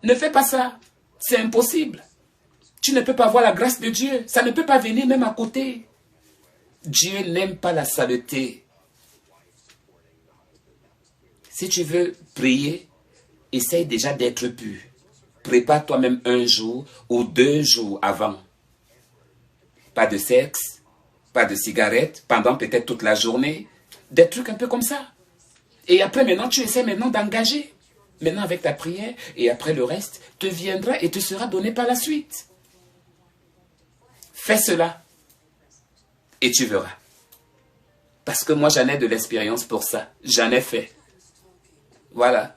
Ne fais pas ça. C'est impossible. Tu ne peux pas voir la grâce de Dieu. Ça ne peut pas venir même à côté. Dieu n'aime pas la saleté. Si tu veux prier, essaye déjà d'être pur. Prépare toi-même un jour ou 2 jours avant. Pas de sexe, pas de cigarette, pendant peut-être toute la journée. Des trucs un peu comme ça. Et après, maintenant, tu essaies maintenant d'engager. Maintenant, avec ta prière, et après le reste, te viendra et te sera donné par la suite. Fais cela. Et tu verras. Parce que moi, j'en ai de l'expérience pour ça. J'en ai fait. Voilà.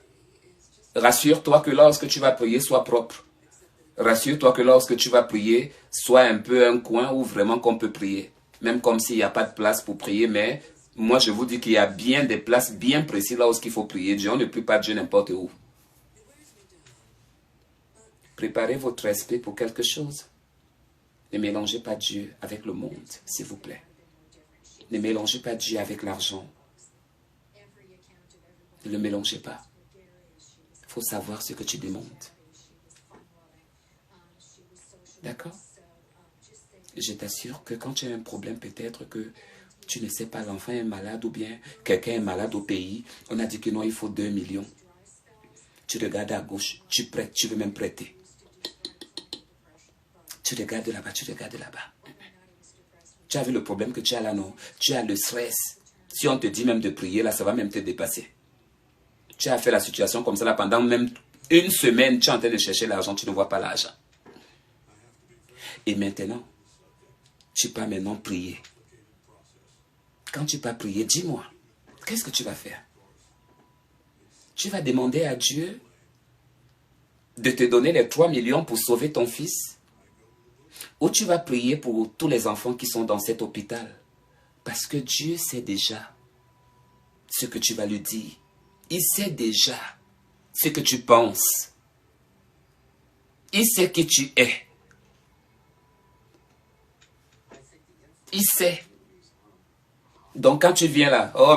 Rassure-toi que lorsque tu vas prier, sois propre. Rassure-toi que lorsque tu vas prier, sois un peu un coin où vraiment qu'on peut prier. Même comme s'il n'y a pas de place pour prier, mais moi je vous dis qu'il y a bien des places bien précises là où il faut prier. Dieu, on ne prie pas Dieu n'importe où. Préparez votre esprit pour quelque chose. Ne mélangez pas Dieu avec le monde, s'il vous plaît. Ne mélangez pas Dieu avec l'argent. Ne le mélangez pas. Il faut savoir ce que tu demandes. D'accord? Je t'assure que quand tu as un problème, peut-être que tu ne sais pas, l'enfant est malade ou bien quelqu'un est malade au pays, on a dit que non, il faut 2 millions. Tu regardes à gauche, tu prêtes, tu veux même prêter. Tu regardes là-bas, tu regardes là-bas. Tu as vu le problème que tu as là, non? Tu as le stress. Si on te dit même de prier, là, ça va même te dépasser. Tu as fait la situation comme ça là pendant même 1 semaine, tu es en train de chercher l'argent, tu ne vois pas l'argent. Et maintenant, tu peux maintenant prier. Quand tu peux prier, dis-moi, qu'est-ce que tu vas faire? Tu vas demander à Dieu de te donner les 3 millions pour sauver ton fils? Ou tu vas prier pour tous les enfants qui sont dans cet hôpital? Parce que Dieu sait déjà ce que tu vas lui dire. Il sait déjà ce que tu penses. Il sait qui tu es. Il sait. Donc quand tu viens là, oh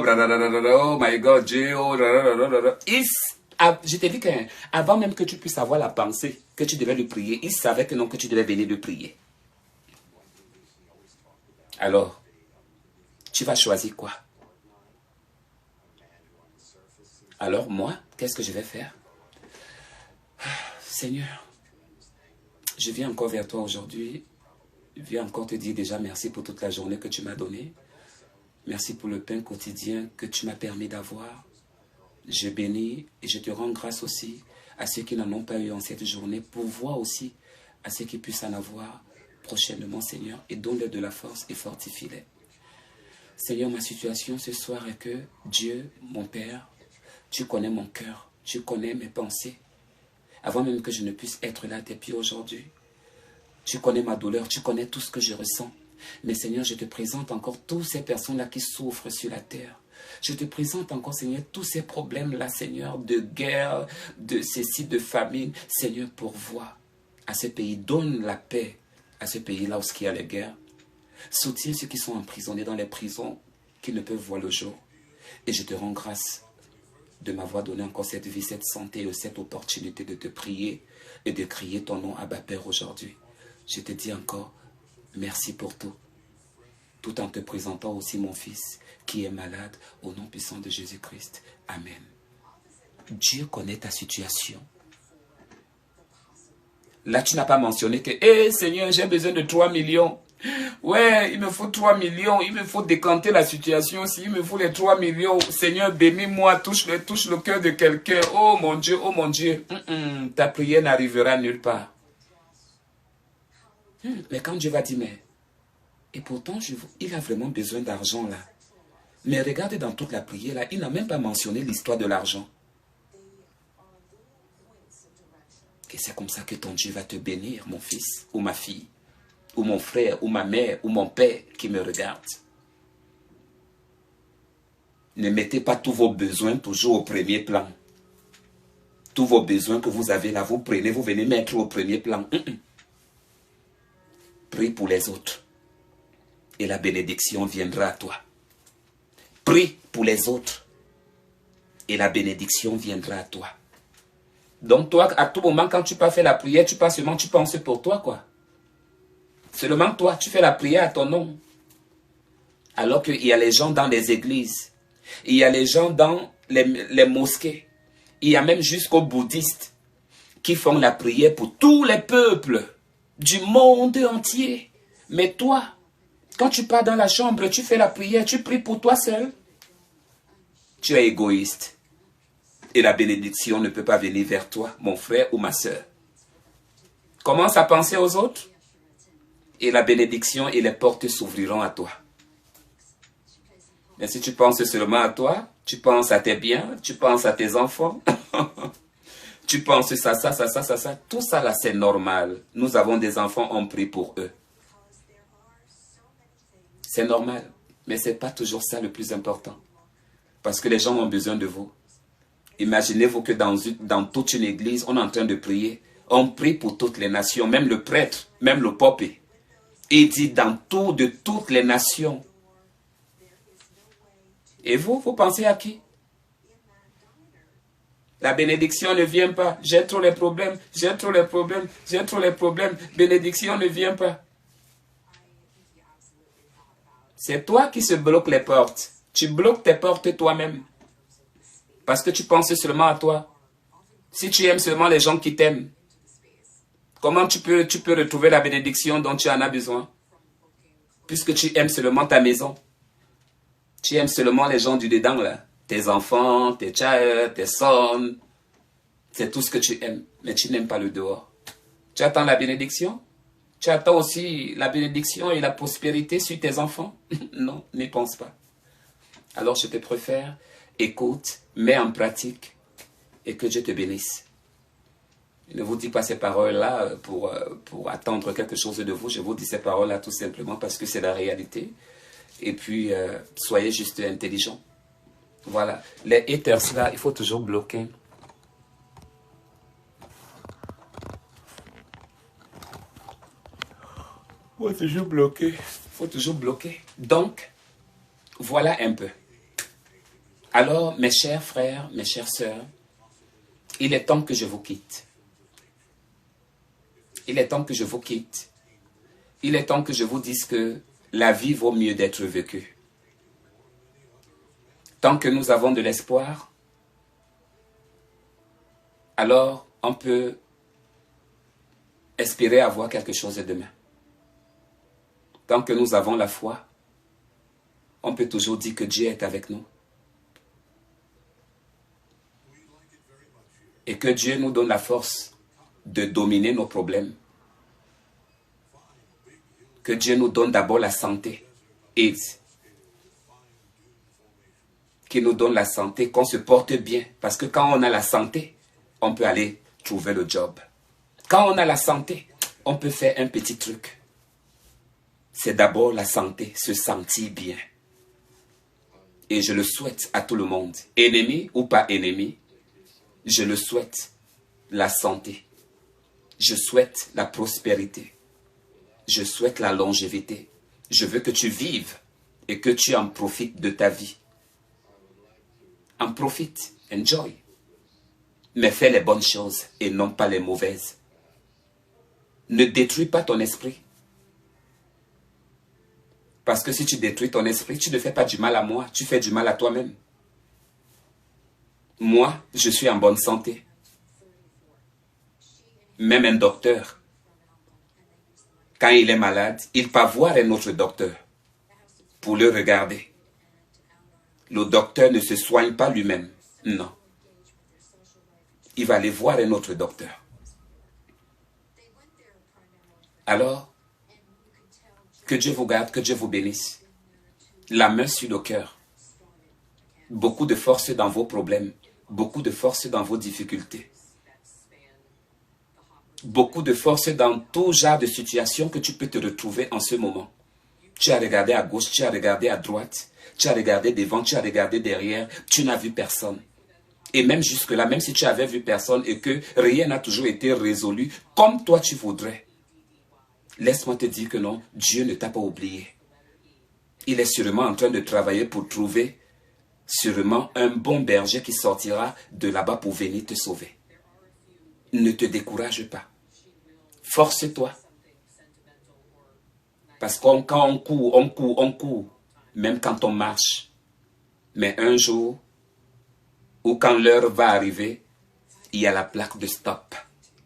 my God, Dieu, oh, je te dis qu'avant même que tu puisses avoir la pensée que tu devais lui prier, il savait que non, que tu devais venir lui prier. Alors, tu vas choisir quoi? Alors moi, qu'est-ce que je vais faire? Seigneur, je viens encore vers toi aujourd'hui. Je viens encore te dire déjà merci pour toute la journée que tu m'as donnée. Merci pour le pain quotidien que tu m'as permis d'avoir. Je bénis et je te rends grâce aussi à ceux qui n'en ont pas eu en cette journée, pour voir aussi à ceux qui puissent en avoir prochainement, Seigneur, et donne-leur de la force et fortifie-les. Seigneur, ma situation ce soir est que Dieu, mon Père, tu connais mon cœur, tu connais mes pensées. Avant même que je ne puisse être là à tes pieds aujourd'hui, tu connais ma douleur, tu connais tout ce que je ressens. Mais Seigneur, je te présente encore toutes ces personnes-là qui souffrent sur la terre. Je te présente encore, Seigneur, tous ces problèmes-là, Seigneur, de guerre, de ceci, de famine. Seigneur, pourvois à ce pays, donne la paix à ce pays-là où il y a les guerres. Soutiens ceux qui sont emprisonnés dans les prisons, qui ne peuvent voir le jour. Et je te rends grâce de m'avoir donné encore cette vie, cette santé et cette opportunité de te prier et de crier ton nom Abba Père aujourd'hui. Je te dis encore merci pour tout, tout en te présentant aussi mon fils qui est malade au nom puissant de Jésus-Christ. Amen. Dieu connaît ta situation. Là, tu n'as pas mentionné que, hé Seigneur, j'ai besoin de 3 millions. Ouais, il me faut 3 millions, il me faut décanter la situation aussi, il me faut les 3 millions. Seigneur, bénis-moi, touche le cœur de quelqu'un. Oh mon Dieu, ta prière n'arrivera nulle part. Mais quand Dieu va dire, mais, et pourtant, il a vraiment besoin d'argent là. Mais regardez dans toute la prière là, il n'a même pas mentionné l'histoire de l'argent. Et c'est comme ça que ton Dieu va te bénir, mon fils ou ma fille, ou mon frère, ou ma mère, ou mon père qui me regarde. Ne mettez pas tous vos besoins toujours au premier plan. Tous vos besoins que vous avez là, vous prenez, vous venez mettre au premier plan. Prie pour les autres. Et la bénédiction viendra à toi. Prie pour les autres. Et la bénédiction viendra à toi. Donc toi, à tout moment, quand tu pas fait la prière, tu penses pour toi, quoi. Seulement toi, tu fais la prière à ton nom. Alors qu'il y a les gens dans les églises, il y a les gens dans les mosquées, il y a même jusqu'aux bouddhistes qui font la prière pour tous les peuples du monde entier. Mais toi, quand tu pars dans la chambre, tu fais la prière, tu pries pour toi seul. Tu es égoïste. Et la bénédiction ne peut pas venir vers toi, mon frère ou ma soeur. Commence à penser aux autres. Et la bénédiction et les portes s'ouvriront à toi. Mais si tu penses seulement à toi, tu penses à tes biens, tu penses à tes enfants, tu penses ça, tout ça là c'est normal. Nous avons des enfants, on prie pour eux. C'est normal, mais ce n'est pas toujours ça le plus important. Parce que les gens ont besoin de vous. Imaginez-vous que dans toute une église, on est en train de prier. On prie pour toutes les nations, même le prêtre, même le pape. Il dit de toutes les nations. Et vous pensez à qui? La bénédiction ne vient pas. J'ai trop les problèmes, j'ai trop les problèmes, j'ai trop les problèmes. Bénédiction ne vient pas. C'est toi qui se bloques les portes. Tu bloques tes portes toi-même. Parce que tu penses seulement à toi. Si tu aimes seulement les gens qui t'aiment, comment tu peux retrouver la bénédiction dont tu en as besoin? Puisque tu aimes seulement ta maison. Tu aimes seulement les gens du dedans, là. Tes enfants, tes chats, tes sons. C'est tout ce que tu aimes. Mais tu n'aimes pas le dehors. Tu attends la bénédiction? Tu attends aussi la bénédiction et la prospérité sur tes enfants? Non, n'y pense pas. Alors je te préfère, écoute, mets en pratique et que Dieu te bénisse. Je ne vous dis pas ces paroles-là pour attendre quelque chose de vous. Je vous dis ces paroles-là tout simplement parce que c'est la réalité. Et puis, soyez juste intelligents. Voilà. Les haters là, il faut toujours bloquer. Il faut toujours bloquer. Il faut toujours bloquer. Donc, voilà un peu. Alors, mes chers frères, mes chères sœurs, il est temps que je vous quitte. Il est temps que je vous quitte. Il est temps que je vous dise que la vie vaut mieux d'être vécue. Tant que nous avons de l'espoir, alors on peut espérer avoir quelque chose demain. Tant que nous avons la foi, on peut toujours dire que Dieu est avec nous. Et que Dieu nous donne la force de dominer nos problèmes. Que Dieu nous donne d'abord la santé. Et qu'il nous donne la santé, qu'on se porte bien. Parce que quand on a la santé, on peut aller trouver le job. Quand on a la santé, on peut faire un petit truc. C'est d'abord la santé, se sentir bien. Et je le souhaite à tout le monde. Ennemi ou pas ennemi, je le souhaite, la santé. Je souhaite la prospérité. Je souhaite la longévité. Je veux que tu vives et que tu en profites de ta vie. En profite, enjoy. Mais fais les bonnes choses et non pas les mauvaises. Ne détruis pas ton esprit. Parce que si tu détruis ton esprit, tu ne fais pas du mal à moi, tu fais du mal à toi-même. Moi, je suis en bonne santé. Même un docteur, quand il est malade, il peut voir un autre docteur pour le regarder. Le docteur ne se soigne pas lui-même. Non. Il va aller voir un autre docteur. Alors, que Dieu vous garde, que Dieu vous bénisse. La main sur le cœur. Beaucoup de force dans vos problèmes. Beaucoup de force dans vos difficultés. Beaucoup de force dans tout genre de situation que tu peux te retrouver en ce moment. Tu as regardé à gauche, tu as regardé à droite, tu as regardé devant, tu as regardé derrière, tu n'as vu personne. Et même jusque-là, même si tu avais vu personne et que rien n'a toujours été résolu comme toi tu voudrais, laisse-moi te dire que non, Dieu ne t'a pas oublié. Il est sûrement en train de travailler pour trouver sûrement un bon berger qui sortira de là-bas pour venir te sauver. Ne te décourage pas. Force-toi. Parce que quand on court, même quand on marche. Mais un jour, ou quand l'heure va arriver, il y a la plaque de stop.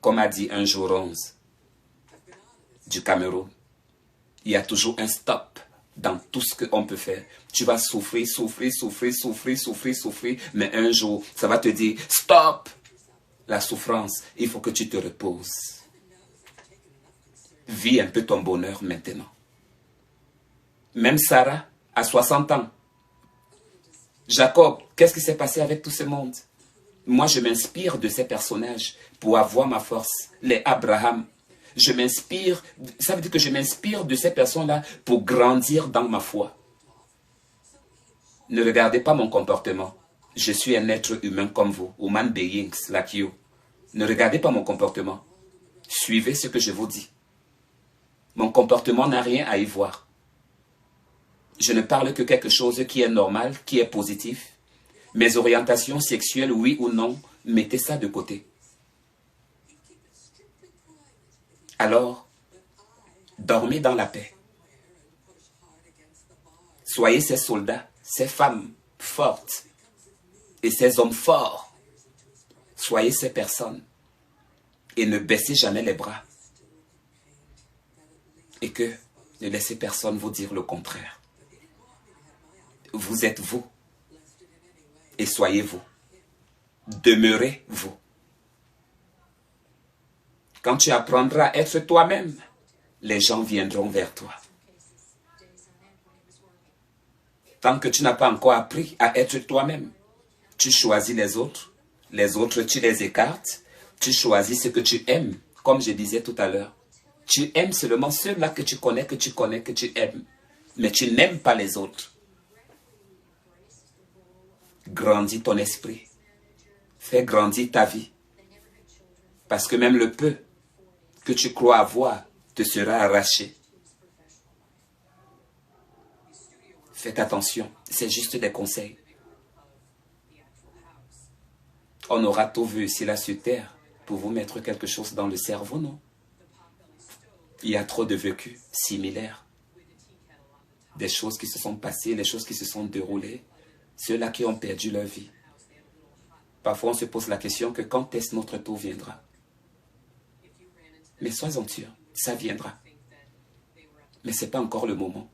Comme a dit un jour 11 du Cameroun. Il y a toujours un stop dans tout ce qu'on peut faire. Tu vas souffrir, mais un jour, ça va te dire, stop la souffrance, il faut que tu te reposes. Vis un peu ton bonheur maintenant. Même Sarah, à 60 ans. Jacob, qu'est-ce qui s'est passé avec tout ce monde? Moi, je m'inspire de ces personnages pour avoir ma force. Les Abraham. Je m'inspire, ça veut dire que je m'inspire de ces personnes-là pour grandir dans ma foi. Ne regardez pas mon comportement. Je suis un être humain comme vous. Human beings, like you. Ne regardez pas mon comportement. Suivez ce que je vous dis. Mon comportement n'a rien à y voir. Je ne parle que quelque chose qui est normal, qui est positif. Mes orientations sexuelles, oui ou non, mettez ça de côté. Alors, dormez dans la paix. Soyez ces soldats, ces femmes fortes et ces hommes forts. Soyez ces personnes et ne baissez jamais les bras. Et que ne laissez personne vous dire le contraire. Vous êtes vous et soyez vous. Demeurez vous. Quand tu apprendras à être toi-même, les gens viendront vers toi. Tant que tu n'as pas encore appris à être toi-même, tu choisis les autres tu les écartes, tu choisis ce que tu aimes, comme je disais tout à l'heure. Tu aimes seulement ceux-là que tu connais, que tu aimes, mais tu n'aimes pas les autres. Grandis ton esprit, fais grandir ta vie, parce que même le peu que tu crois avoir te sera arraché. Faites attention, c'est juste des conseils. On aura tout vu ici là sur terre pour vous mettre quelque chose dans le cerveau, non? Il y a trop de vécus similaires. Des choses qui se sont passées, les choses qui se sont déroulées. Ceux-là qui ont perdu leur vie. Parfois on se pose la question que quand est-ce notre tour viendra? Mais sois-en sûr, ça viendra. Mais ce n'est pas encore le moment.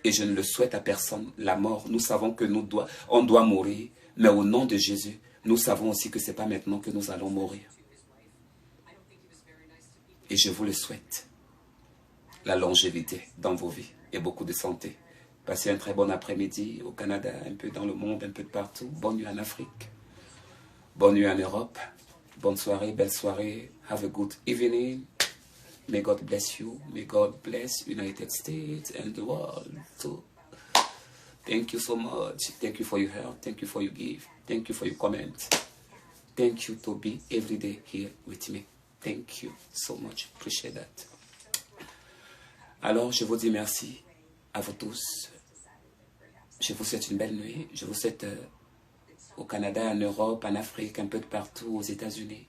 Et je ne le souhaite à personne. La mort, nous savons que on doit mourir. Mais au nom de Jésus, nous savons aussi que ce n'est pas maintenant que nous allons mourir. Et je vous le souhaite. La longévité dans vos vies et beaucoup de santé. Passez un très bon après-midi au Canada, un peu dans le monde, un peu de partout. Bonne nuit en Afrique. Bonne nuit en Europe. Bonne soirée, belle soirée. Have a good evening. May God bless you. May God bless United States and the world too. Thank you so much. Thank you for your help. Thank you for your gift. Thank you for your comment. Thank you to be every day here with me. Thank you so much. Appreciate that. Alors, je vous dis merci à vous tous. Je vous souhaite une belle nuit. Je vous souhaite au Canada, en Europe, en Afrique, un peu de partout, aux États-Unis.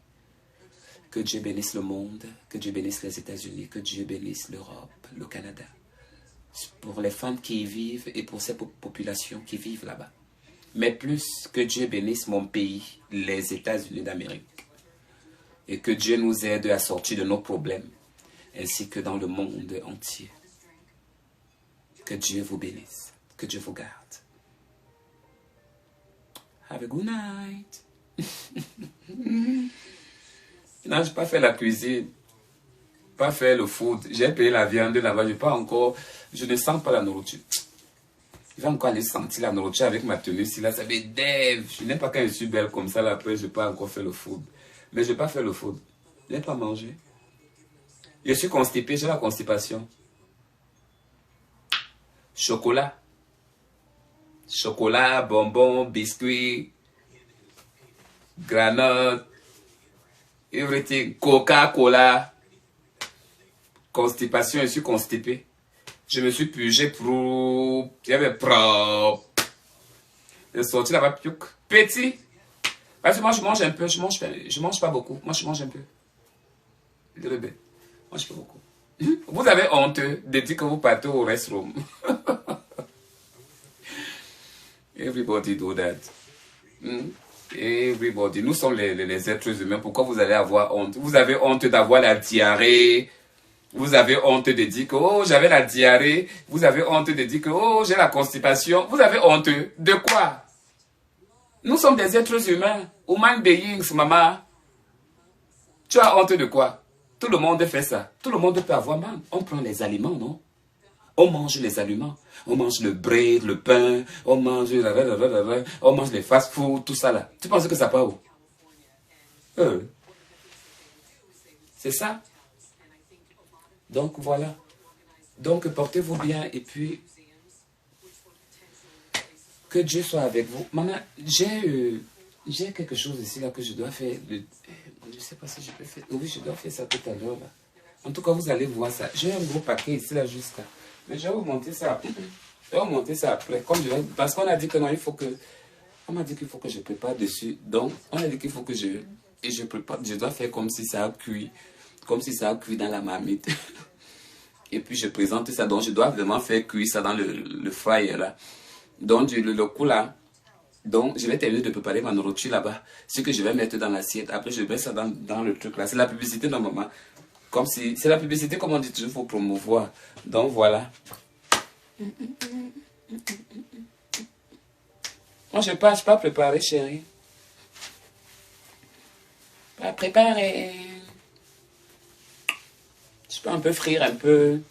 Que Dieu bénisse le monde, que Dieu bénisse les États-Unis, que Dieu bénisse l'Europe, le Canada. Pour les femmes qui y vivent et pour ces populations qui vivent là-bas. Mais plus que Dieu bénisse mon pays, les États-Unis d'Amérique. Et que Dieu nous aide à sortir de nos problèmes, ainsi que dans le monde entier. Que Dieu vous bénisse, que Dieu vous garde. Have a good night. Non, je n'ai pas fait la cuisine, pas fait le food. J'ai payé la viande là-bas, je ne sens pas la nourriture. Je vais encore aller sentir la nourriture avec ma tenue. Si là, ça fait Dave. Je n'aime pas quand je suis belle comme ça, là, après, je n'ai pas encore fait le food. Mais je n'ai pas fait le food. Je n'ai pas mangé. Je suis constipé, j'ai la constipation. Chocolat. Chocolat, bonbons, biscuits, granottes. Everything, Coca-Cola, constipation, je suis constipé. Je me suis purgé pour... J'avais propre. Je suis sorti là-bas, petit. Parce que moi, je mange un peu, je mange pas beaucoup. Moi, je mange un peu. Je le baie. Moi, je peux beaucoup. Vous avez honte de dire que vous partez au restroom. Everybody do that. Everybody. Nous sommes les êtres humains. Pourquoi vous allez avoir honte? Vous avez honte d'avoir la diarrhée. Vous avez honte de dire que, oh, j'avais la diarrhée. Vous avez honte de dire que, oh, j'ai la constipation. Vous avez honte de quoi? Nous sommes des êtres humains. Human beings, maman. Tu as honte de quoi? Tout le monde fait ça. Tout le monde peut avoir mal. On prend les aliments, non? On mange les aliments. On mange le bread, le pain. On mange les fast-food, tout ça là. Tu penses que ça part où? C'est ça. Donc voilà. Donc portez-vous bien et puis que Dieu soit avec vous. Maman, j'ai quelque chose ici là que je dois faire. Je ne sais pas si je peux faire. Oui, je dois faire ça tout à l'heure là. En tout cas, vous allez voir ça. J'ai un gros paquet ici là jusqu'à. Mais je vais vous monter ça. Je vais vous monter ça après. Comme je vais, parce qu'on a dit que non, il faut que. On m'a dit qu'il faut que je prépare dessus. Donc, on a dit qu'il faut que je. Et je prépare. Je dois faire comme si ça a cuit. Comme si ça a cuit dans la marmite. Et puis je présente ça. Donc, je dois vraiment faire cuire ça dans le fryer là. Donc, le coup là. Donc, je vais terminer de préparer ma nourriture là-bas. Ce que je vais mettre dans l'assiette. Après, je mets ça dans le truc là. C'est la publicité normalement. Comme si. C'est la publicité, comme on dit toujours, pour promouvoir. Donc, voilà. Moi, je ne suis pas préparé, chérie. Pas préparé. Je peux un peu frire un peu.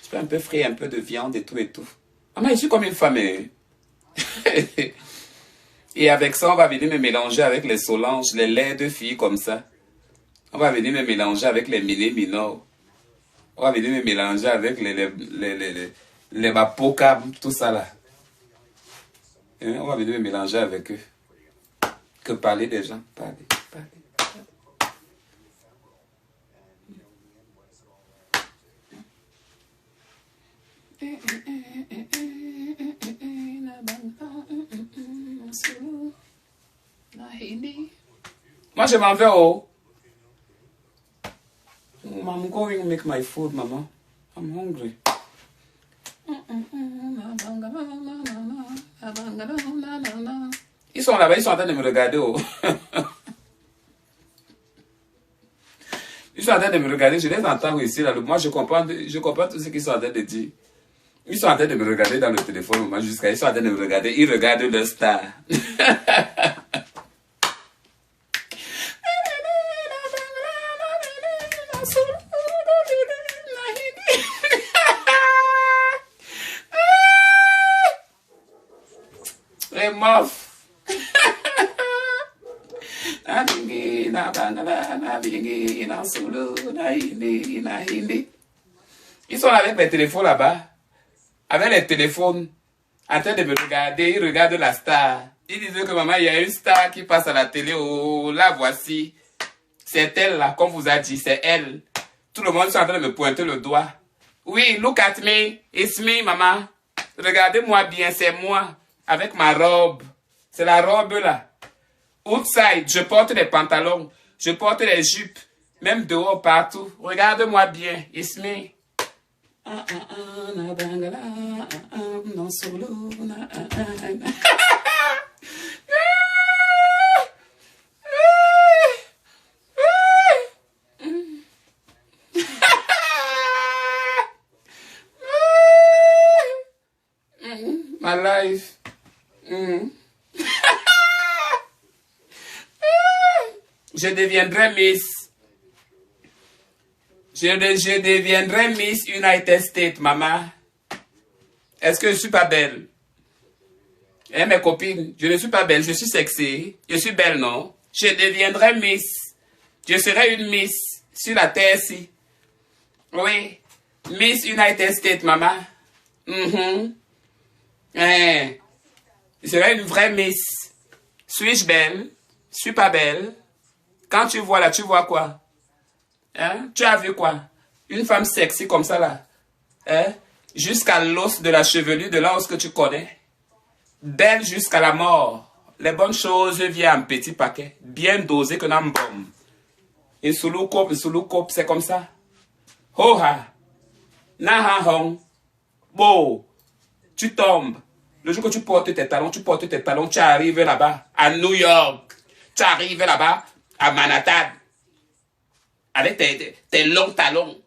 Je peux un peu frire un peu de viande et tout et tout. Ah, mais je suis comme une femme. Et avec ça, on va venir me mélanger avec les Solange, les laits de filles comme ça. On va venir me mélanger avec les mineurs. On va venir me mélanger avec les Mapoka, tout ça là. On va venir me mélanger avec eux. Que parler des gens. Parler. Moi, je m'en vais au... I'm going to make my food, maman. I'm hungry. Ils sont là-bas, ils sont en train de me regarder. Oh. Ils sont en train de me regarder, je les entends ici. Là. Moi, je comprends tout ce qu'ils sont en train de dire. Ils sont en train de me regarder dans le téléphone, maman, jusqu'à... Ils sont en train de me regarder, ils regardent leur star. Les meufs. Ils sont avec les téléphones là-bas. Avec les téléphones. En train de me regarder. Ils regardent la star. Ils disent que maman, il y a une star qui passe à la télé. Oh, la voici. C'est elle là, comme vous a dit. C'est elle. Tout le monde est en train de me pointer le doigt. Oui, look at me. It's me, maman. Regardez-moi bien, c'est moi. Avec ma robe. C'est la robe là. Outside, je porte des pantalons. Je porte des jupes. Même dehors, partout. Regarde-moi bien. It's me. My life. Je deviendrai Miss. Je deviendrai Miss United States, maman. Est-ce que je suis pas belle? Eh, mes copines, je ne suis pas belle, je suis sexy. Je suis belle, non? Je deviendrai Miss. Je serai une Miss sur la terre ici. Oui. Miss United States, maman. Eh. Je serai une vraie Miss. Suis-je belle? Suis pas belle? Quand tu vois là, tu vois quoi? Hein? Tu as vu quoi? Une femme sexy comme ça là. Hein? Jusqu'à l'os de la chevelure de l'os que tu connais. Belle jusqu'à la mort. Les bonnes choses viennent en petit paquet. Bien dosé que dans bombe. Et sous le coupe, c'est comme ça. Ho-ha. Na-ha-hong. Bon. Tu tombes. Le jour que tu portes tes talons, tu arrives là-bas à New York. Tu arrives là-bas à Manhattan. Avec tes longs talons.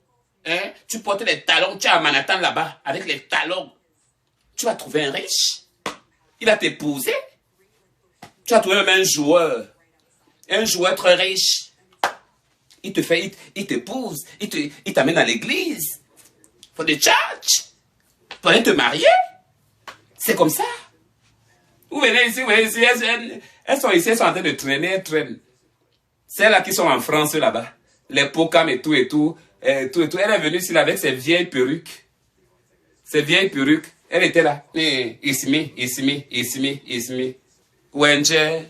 Hein? Tu portes les talons, tu es à Manhattan là-bas, avec les talons. Tu vas trouver un riche. Il va t'épouser. Tu vas trouver même un joueur très riche. Il t'épouse, il t'amène à l'église. For the church. Pour aller te marier. C'est comme ça. Vous venez ici, elles sont ici, elles sont en train de traîner, elles traînent. Celles-là qui sont en France là-bas, les Pokam et tout. Elle est venue ici avec ses vieilles perruques. Elle était là. It's me. Wenje.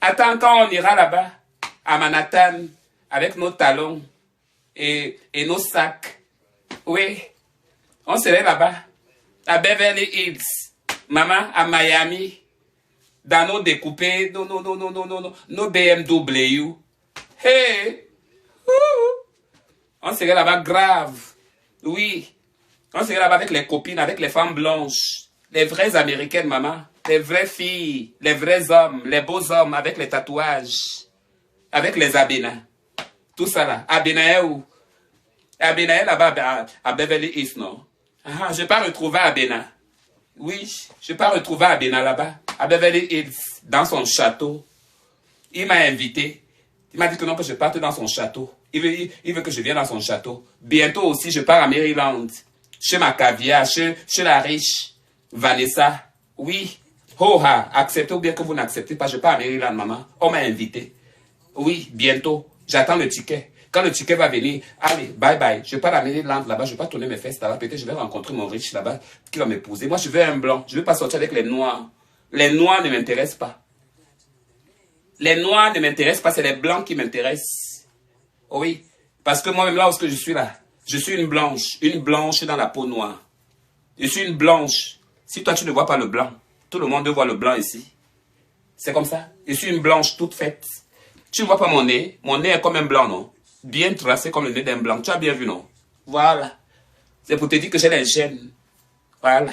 Attends, quand on ira là-bas, à Manhattan, avec nos talons et nos sacs. Oui. On serait là-bas. À Beverly Hills. Maman, à Miami. Dans nos découpés, nos BMW. Hey! On serait là-bas grave. Oui. On serait là-bas avec les copines, avec les femmes blanches. Les vraies américaines, maman. Les vraies filles. Les vrais hommes. Les beaux hommes avec les tatouages. Avec les Abena. Tout ça là. Abena est où? Abena est là-bas à Beverly Hills, non? Ah, je ne vais pas retrouver Abena. Oui, je ne vais pas retrouver Abena là-bas. À Beverly Hills. Dans son château. Il m'a invité. Il m'a dit que non, que je parte dans son château. Il veut que je vienne dans son château. Bientôt aussi, je pars à Maryland. Chez ma caviar, chez la riche. Vanessa. Oui. Ho-ha. Acceptez ou bien que vous n'acceptez pas. Je pars à Maryland, maman. On m'a invité. Oui, bientôt. J'attends le ticket. Quand le ticket va venir, allez, bye bye. Je pars à Maryland là-bas. Je ne vais pas tourner mes fesses là-bas. Peut-être je vais rencontrer mon riche là-bas qui va m'épouser. Moi, je veux un blanc. Je ne veux pas sortir avec les noirs. Les noirs ne m'intéressent pas. Les noirs ne m'intéressent pas. C'est les blancs qui m'intéressent. Oui, parce que moi-même là où je suis là, je suis une blanche dans la peau noire. Je suis une blanche. Si toi tu ne vois pas le blanc, tout le monde voit le blanc ici. C'est comme ça. Je suis une blanche toute faite. Tu ne vois pas mon nez est comme un blanc, non? Bien tracé comme le nez d'un blanc. Tu as bien vu, non? Voilà. C'est pour te dire que j'ai les gènes. Voilà.